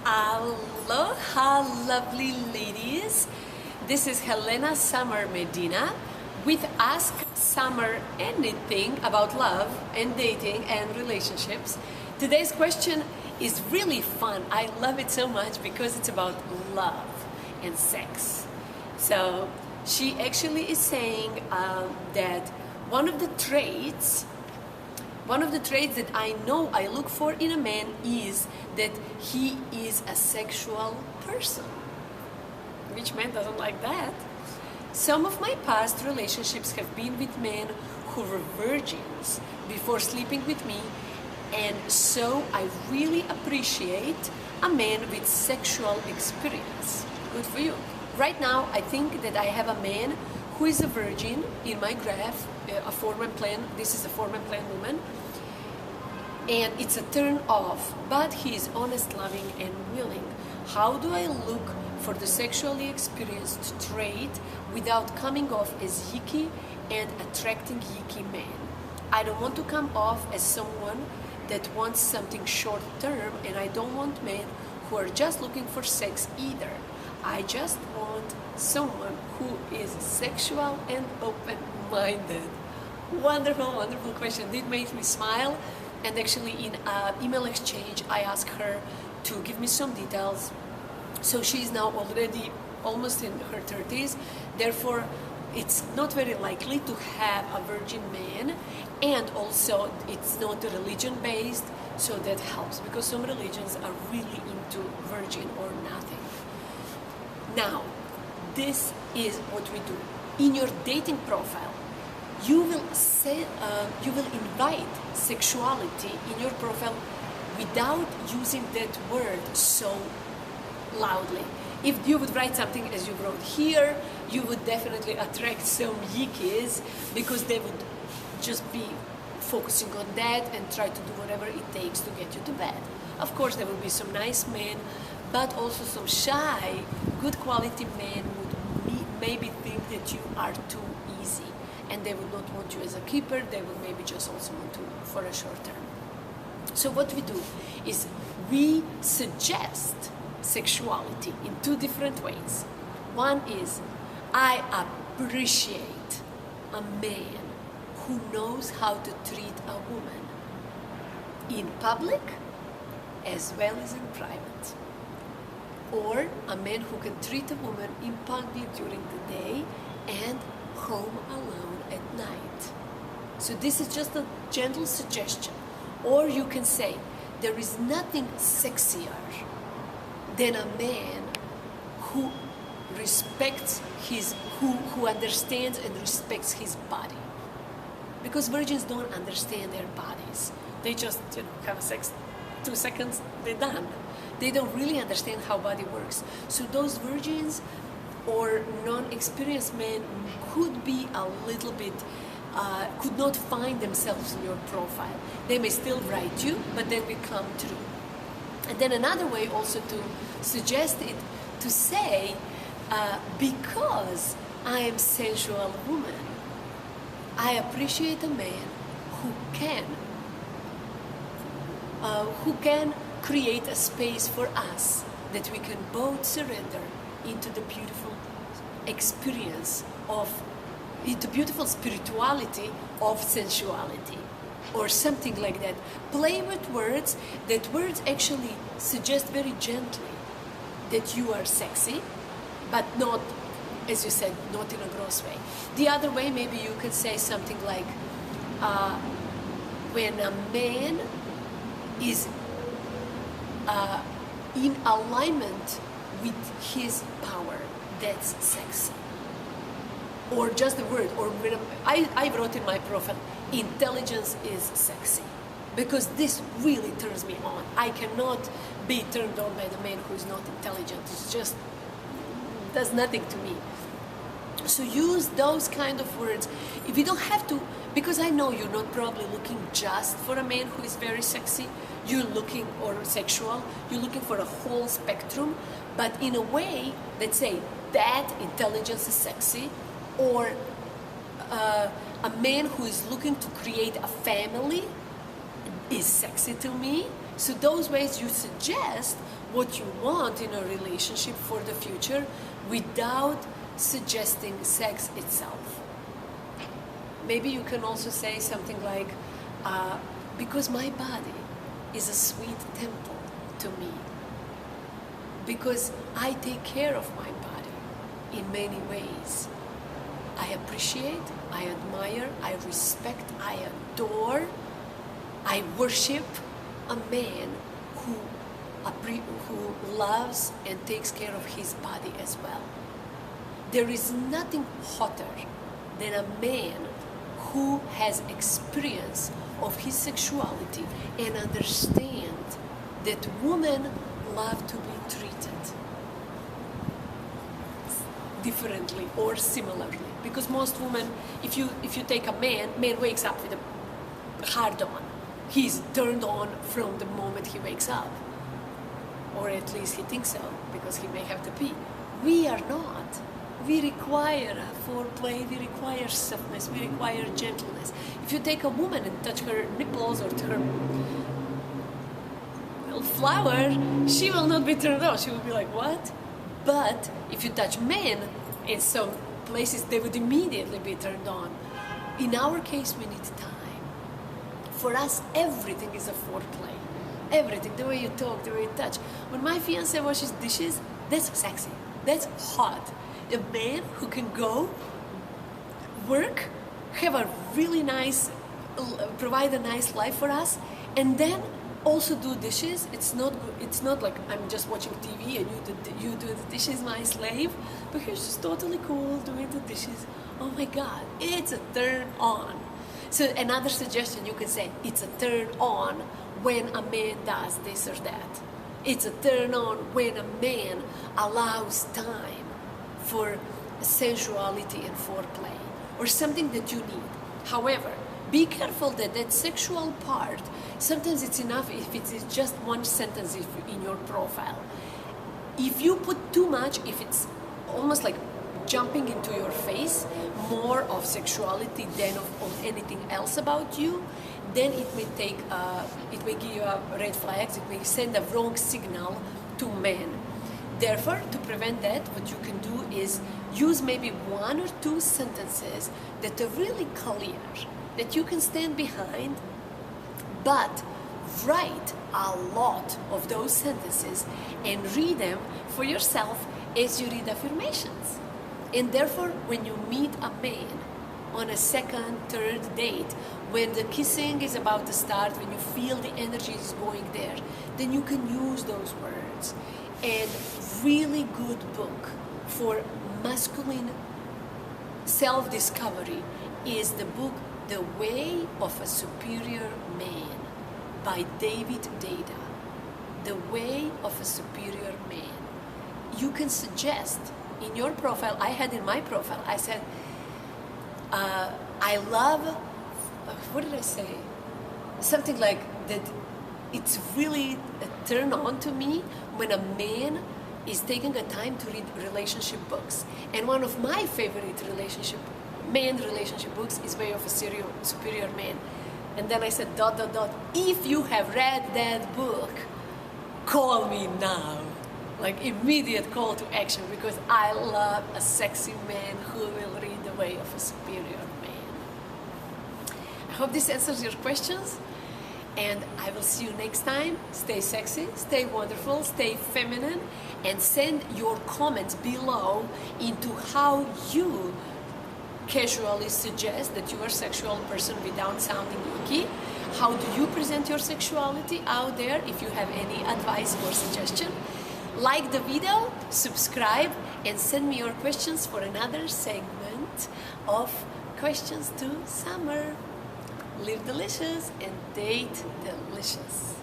Aloha, lovely ladies. This is Helena Summer Medina with Ask Summer Anything about love and dating and relationships. Today's question is really fun. I love it so much because it's about love and sex. So she actually is saying that one of the traits that I know I look for in a man is that he is a sexual person. Which man doesn't like that? Some of my past relationships have been with men who were virgins before sleeping with me, and so I really appreciate a man with sexual experience. Good for you. Right now, I think that I have a man who is a virgin in my graph, a former plan. This is a former plan woman, and it's a turn off, but he is honest, loving, and willing. How do I look for the sexually experienced trait without coming off as yicky and attracting yicky men? I don't want to come off as someone that wants something short term, and I don't want men who are just looking for sex either. I just want someone who is sexual and open-minded. Wonderful, wonderful question. It made me smile. And actually in an email exchange, I asked her to give me some details. So she's now already almost in her 30s. Therefore, it's not very likely to have a virgin man. And also, it's not religion-based, so that helps. Because some religions are really into virgin or nothing. Now, this is what we do. In your dating profile, you will invite sexuality in your profile without using that word so loudly. If you would write something as you wrote here, you would definitely attract some yikis because they would just be focusing on that and try to do whatever it takes to get you to bed. Of course, there will be some nice men, but also some shy, good quality men would maybe think that you are too easy, and they would not want you as a keeper. They would maybe just also want to for a short term. So what we do is we suggest sexuality in two different ways. One is I appreciate a man who knows how to treat a woman in public as well as in private. Or a man who can treat a woman in public during the day and home alone at night. So this is just a gentle suggestion. Or you can say, there is nothing sexier than a man who respects who understands and respects his body. Because virgins don't understand their bodies. They just have sex 2 seconds, they're done. They don't really understand how body works. So those virgins or non-experienced men could be a little bit, could not find themselves in your profile. They may still write you, but then will come true. And then another way also to suggest it, to say, because I am sensual woman, I appreciate a man who can create a space for us that we can both surrender into the beautiful experience into beautiful spirituality of sensuality, or something like that. Play with words. That words actually suggest very gently that you are sexy, but not, as you said, not in a gross way. The other way, maybe you could say something like, when a man is in alignment with his power, that's sexy. Or just the word, or I wrote in my profile, intelligence is sexy. Because this really turns me on. I cannot be turned on by the man who is not intelligent. It just does nothing to me. So use those kind of words. If you don't have to, because I know you're not probably looking just for a man who is very sexy, you're looking, or sexual, you're looking for a whole spectrum, but in a way that say that intelligence is sexy, or a man who is looking to create a family is sexy to me. So those ways you suggest what you want in a relationship for the future without suggesting sex itself. Maybe you can also say something like, because my body is a sweet temple to me, because I take care of my body in many ways. I appreciate, I admire, I respect, I adore, I worship a man who loves and takes care of his body as well. There is nothing hotter than a man who has experience of his sexuality and understand that women love to be treated differently or similarly. Because most women, if you take a man wakes up with a hard on. He's turned on from the moment he wakes up. Or at least he thinks so, because he may have to pee. We are not. We require foreplay, we require softness, we require gentleness. If you take a woman and touch her nipples or her little flower, she will not be turned on. She will be like, what? But if you touch men in some places, they would immediately be turned on. In our case, we need time. For us, everything is a foreplay. Everything, the way you talk, the way you touch. When my fiancé washes dishes, that's sexy, that's hot. A man who can go work, have a really nice, provide a nice life for us, and then also do dishes. It's not like I'm just watching TV and you do the dishes, my slave. But he's just totally cool doing the dishes. Oh my God, it's a turn on. So another suggestion, you could say it's a turn on when a man does this or that. It's a turn on when a man allows time for sensuality and foreplay, or something that you need. However, be careful that that sexual part, sometimes it's enough if it's just one sentence in your profile. If you put too much, if it's almost like jumping into your face, more of sexuality than of anything else about you, then it may give you red flags, it may send a wrong signal to men. Therefore, to prevent that, what you can do is use maybe one or two sentences that are really clear, that you can stand behind, but write a lot of those sentences and read them for yourself as you read affirmations. And therefore, when you meet a man on a second, third date, when the kissing is about to start, when you feel the energy is going there, then you can use those words. And really good book for masculine self-discovery is the book The Way of a Superior Man by David Data. The Way of a Superior Man. You can suggest in your profile, I had in my profile, I said, I love, what did I say? Something like that. It's really a turn on to me when a man is taking the time to read relationship books. And one of my favorite relationship books is Way of a Superior Man. And then I said, ... if you have read that book, call me now. Like immediate call to action, because I love a sexy man who will read The Way of a Superior Man. I hope this answers your questions. And I will see you next time. Stay sexy, stay wonderful, stay feminine, and send your comments below into how you casually suggest that you are a sexual person without sounding icky. How do you present your sexuality out there? If you have any advice or suggestion, like the video, subscribe, and send me your questions for another segment of Questions to Summer. Live delicious and date delicious.